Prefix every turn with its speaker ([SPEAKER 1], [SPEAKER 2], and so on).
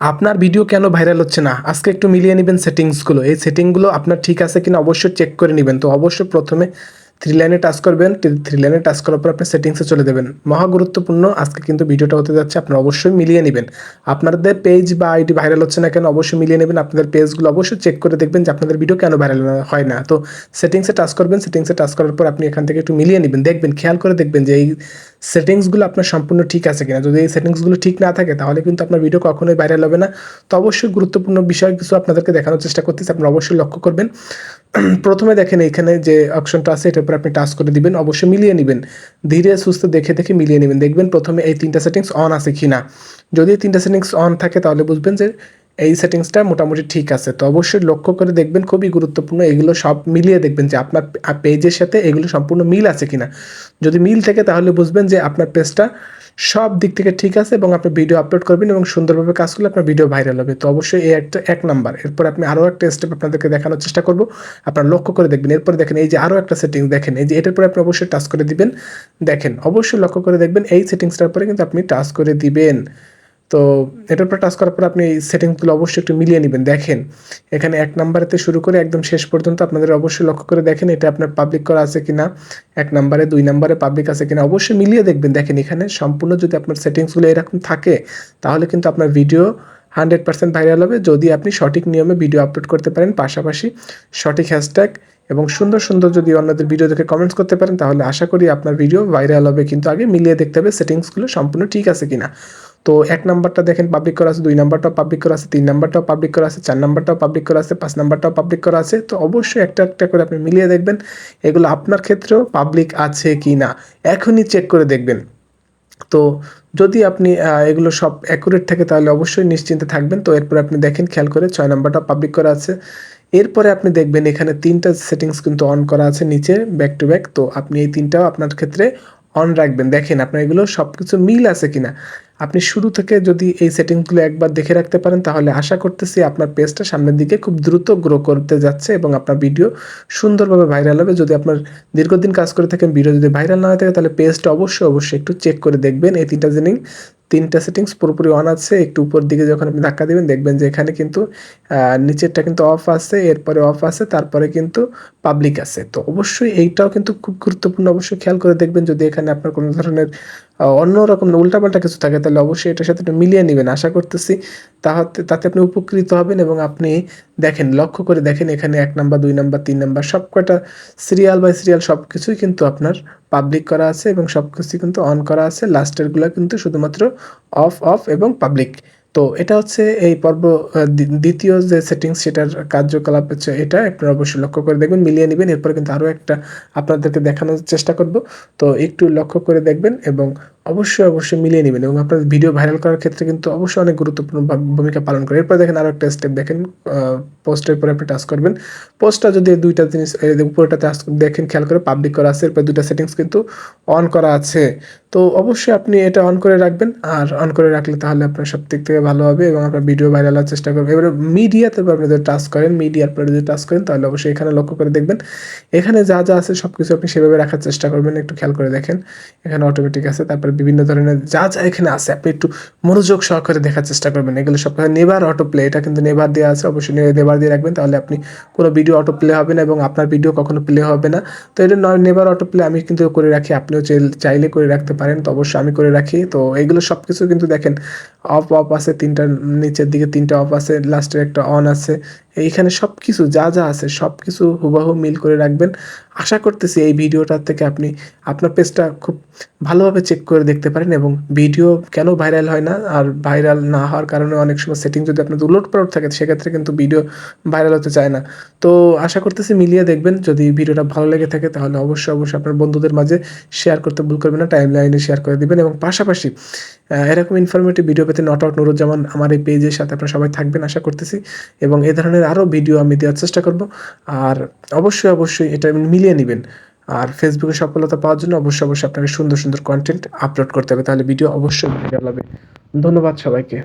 [SPEAKER 1] আপনার ভিডিও কেন ভাইরাল হচ্ছে না? আজকে একটু মিলিয়ে নিবেন সেটিংসগুলো। এই সেটিংগুলো আপনার ঠিক আছে কিনা অবশ্যই চেক করে নিবেন। তো অবশ্যই প্রথমে 3 লাইনে টাচ করবেন। 3 লাইনে টাচ করার পর আপনি সেটিংসে চলে যাবেন। মহা গুরুত্বপূর্ণ আজকে কিন্তু ভিডিওটা হতে যাচ্ছে। আপনারা অবশ্যই মিলিয়ে নিবেন। আপনাদের পেজ বা আইডি ভাইরাল হচ্ছে না কেন অবশ্যই মিলিয়ে নেবেন। আপনাদের পেজগুলো অবশ্যই চেক করে দেখবেন যে আপনাদের ভিডিও কেন ভাইরাল হয় না। তো সেটিংসে টাচ করবেন। সেটিংসে টাচ করার পর আপনি এখান থেকে একটু মিলিয়ে নিবেন। দেখবেন, খেয়াল করে দেখবেন যে এই সেটিংসগুলো আপনার সম্পূর্ণ ঠিক আছে কিনা। যদি এই সেটিংসগুলো ঠিক না থাকে তাহলে কিন্তু আপনার ভিডিও কখনোই ভাইরাল হবে না। তো অবশ্যই গুরুত্বপূর্ণ বিষয় কিছু আপনাদেরকে দেখানোর চেষ্টা করতেছি, আপনারা অবশ্যই লক্ষ্য করবেন। প্রথমে দেখেন এখানে যে অপশনটা আছে এটার উপর আপনি টাচ করে দিবেন, অবশ্যই মিলিয়ে নেবেন। ধীরে সুস্থ দেখে দেখে মিলিয়ে নেবেন। দেখবেন প্রথমে এই 3টা সেটিংস অন আছে কিনা। যদি এই 3টা সেটিংস অন থাকে তাহলে বুঝবেন যে এই সেটিংসটা মোটামুটি ঠিক আছে। তো অবশ্যই লক্ষ্য করে দেখবেন, খুবই গুরুত্বপূর্ণ। এগুলো সব মিলিয়ে দেখবেন যে আপনার পেজের সাথে এগুলো সম্পূর্ণ মিল আছে কিনা। যদি মিল থাকে তাহলে বুঝবেন যে আপনার পেজটা সব দিক থেকে ঠিক আছে এবং আপনি ভিডিও আপলোড করবেন এবং সুন্দরভাবে কাজ করলে আপনার ভিডিও ভাইরাল হবে। তো অবশ্যই এই একটা 1 নাম্বার। এরপর আপনি আরও একটা স্টেপ আপনাদেরকে দেখানোর চেষ্টা করব, আপনারা লক্ষ্য করে দেখবেন। এরপর দেখেন এই যে আরও একটা সেটিংস দেখেন, এই যে এটার পরে আপনি অবশ্যই টাচ করে দিবেন। দেখেন অবশ্যই লক্ষ্য করে দেখবেন এই সেটিংসটার পরে কিন্তু আপনি টাচ করে দিবেন। তো এটার উপর টাচ করার পর আপনি এই সেটিংসগুলো অবশ্যই একটু মিলিয়ে নেবেন। দেখেন এখানে 1 নাম্বারেতে শুরু করে একদম শেষ পর্যন্ত আপনাদের অবশ্যই লক্ষ্য করে দেখেন এটা আপনার পাবলিক করা আছে কিনা। 1 নাম্বারে 2 নাম্বারে পাবলিক আছে কিনা অবশ্যই মিলিয়ে দেখবেন। দেখেন এখানে সম্পূর্ণ যদি আপনার সেটিংসগুলো এরকম থাকে তাহলে কিন্তু আপনার ভিডিও 100% ভাইরাল হবে, যদি আপনি সঠিক নিয়মে ভিডিও আপলোড করতে পারেন, পাশাপাশি সঠিক হ্যাশট্যাগ এবং সুন্দর সুন্দর যদি অন্যদের ভিডিও দেখে কমেন্টস করতে পারেন তাহলে আশা করি আপনার ভিডিও ভাইরাল হবে। কিন্তু আগে মিলিয়ে দেখতে হবে সেটিংসগুলো সম্পূর্ণ ঠিক আছে কিনা। তো 1 নাম্বারটা দেখেন পাবলিক করা আছে, 2 নাম্বারটাও পাবলিক করা আছে, 3 নাম্বারটাও পাবলিক করা আছে, 4 নাম্বারটাও পাবলিক করা আছে, 5 নাম্বারটাও পাবলিক করা আছে। তো অবশ্যই একটা একটা করে আপনি মিলিয়ে দেখবেন এগুলো আপনার ক্ষেত্রেও পাবলিক আছে কিনা। এখনই চেক করে দেখবেন। তো যদি আপনি এগুলো সব অ্যাকুরেট থাকে তাহলে অবশ্যই নিশ্চিন্তে থাকবেন। তো এরপরে আপনি দেখেন খেয়াল করে 6 নাম্বারটা পাবলিক করা আছে। এরপরে আপনি দেখবেন এখানে 3টা সেটিংস কিন্তু অন করা আছে নিচে ব্যাক টু ব্যাক। তো আপনি এই 3টাও আপনার ক্ষেত্রে অন রাখবেন। দেখেন আপনার এগুলো সবকিছু মিল আছে কিনা। আপনি শুরু থেকে যদি এই সেটিংসগুলো একবার দেখে রাখতে পারেন তাহলে আশা করতেছি আপনার পেজটা সামনের দিকে খুব দ্রুত গ্রো করতে যাচ্ছে এবং আপনার ভিডিও সুন্দরভাবে ভাইরাল হবে। যদি আপনার দীর্ঘদিন কাজ করে থাকেন, ভিডিও যদি ভাইরাল না হয়ে থাকে তাহলে পেজটা অবশ্যই একটু চেক করে দেখবেন। এই 3টা সেটিংস পুরোপুরি অন আছে। একটু উপর দিকে যখন আপনি ধাক্কা দিবেন দেখবেন যে এখানে কিন্তু নিচেরটা কিন্তু অফ আছে, এরপরে অফ আছে, তারপরে কিন্তু পাবলিক আছে। তো অবশ্যই এইটাও কিন্তু খুব গুরুত্বপূর্ণ, অবশ্যই খেয়াল করে দেখবেন। যদি এখানে আপনার কোনো ধরনের অন্যরকম উল্টাপাল্টা কিছু থাকে তাহলে অবশ্যই এটার সাথে একটু মিলিয়ে নেবেন। আশা করতেছি তাতে আপনি উপকৃত হবেন এবং আপনি দেখেন, লক্ষ্য করে দেখেন এখানে 1 নাম্বার, 2 নাম্বার, 3 নাম্বার সবকটা সিরিয়াল বাই সিরিয়াল সবকিছুই কিন্তু আপনার পাবলিক করা আছে এবং সবকিছুই কিন্তু অন করা আছে। লাস্টেরগুলো কিন্তু শুধুমাত্র অফ এবং পাবলিক। তো এটা হচ্ছে এই পর্ব দ্বিতীয় যে সেটিংস সেটার কার্যকলাপ হচ্ছে এটা। আপনারা অবশ্যই লক্ষ্য করে দেখবেন, মিলিয়ে নেবেন। এরপরে কিন্তু আরও একটা আপনাদেরকে দেখানোর চেষ্টা করব। তো একটু লক্ষ্য করে দেখবেন এবং অবশ্যই মিলিয়ে নেবেন এবং আপনার ভিডিও ভাইরাল করার ক্ষেত্রে কিন্তু অবশ্যই অনেক গুরুত্বপূর্ণ ভূমিকা পালন করে। এরপর দেখেন আরও একটা স্টেপ দেখেন, পোস্টের পরে আপনি টাচ করবেন। পোস্টটা যদি 2টা জিনিস উপরেটা টাচ দেখেন খেয়াল করে পাবলিক করা আছে, এরপর 2টা সেটিংস কিন্তু অন করা আছে। তো অবশ্যই আপনি এটা অন করে রাখবেন, আর অন করে রাখলে তাহলে আপনার সব দিক থেকে ভালো হবে এবং আপনার ভিডিও ভাইরাল হওয়ার চেষ্টা করবেন। এবারে মিডিয়াতে আপনি যদি টাচ করেন, মিডিয়ার পরে যদি টাচ করেন তাহলে অবশ্যই এখানে লক্ষ্য করে দেখবেন এখানে যা আছে সব কিছু আপনি সেভাবে রাখার চেষ্টা করবেন। একটু খেয়াল করে দেখেন এখানে অটোমেটিক আছে, তারপরে বিভিন্ন ধরনের যা এখানে আছে আপনি একটু মনোযোগ সহকারে দেখার চেষ্টা করবেন। এগুলো সব নেভার অটো প্লে, এটা কিন্তু নেভার দেওয়া আছে, অবশ্যই নেভার দিয়ে রাখবেন তাহলে আপনি কোনো ভিডিও অটো প্লে হবে না এবং আপনার ভিডিও কখনো প্লে হবে না। তো এটা নেভার অটো প্লে আমি কিন্তু করে রাখি, আপনিও চাইলে করে রাখতে পারেন। তো অবশ্যই আমি করে রাখি। তো এইগুলো সব কিছু কিন্তু দেখেন অফ আছে 3টা, নিচের দিকে 3টা অফ আছে, লাস্টের একটা অন আছে। এইখানে সব কিছু যা আছে সব কিছু হুবাহু মিল করে রাখবেন। আশা করতেছি এই ভিডিওটার থেকে আপনি আপনার পেজটা খুব ভালোভাবে চেক করে দেখতে পারেন এবং ভিডিও কেন ভাইরাল হয় না, আর ভাইরাল না হওয়ার কারণে অনেক সময় সেটিং যদি আপনার উলটপালট থাকে সেক্ষেত্রে কিন্তু ভিডিও ভাইরাল হতে চায় না। তো আশা করতেছি মিলিয়ে দেখবেন। যদি ভিডিওটা ভালো লেগে থাকে তাহলে অবশ্যই আপনার বন্ধুদের মাঝে শেয়ার করতে ভুল করবেন না, টাইম লাইনে শেয়ার করে দিবেন এবং পাশাপাশি এরকম ইনফরমেটিভ ভিডিও পেতে নট আউট নুরুজ্জামান আমার এই পেজের সাথে আপনারা সবাই থাকবেন আশা করতেছি এবং এই ধরনের আরও ভিডিও আমি দেওয়ার চেষ্টা করব। আর অবশ্যই এটা মিলিয়ে নেবেন। আর ফেসবুকে সফলতা পাওয়ার জন্য অবশ্যই আপনাকে সুন্দর সুন্দর কন্টেন্ট আপলোড করতে হবে, তাহলে ভিডিও অবশ্যই ভাইরাল হবে। ধন্যবাদ সবাইকে।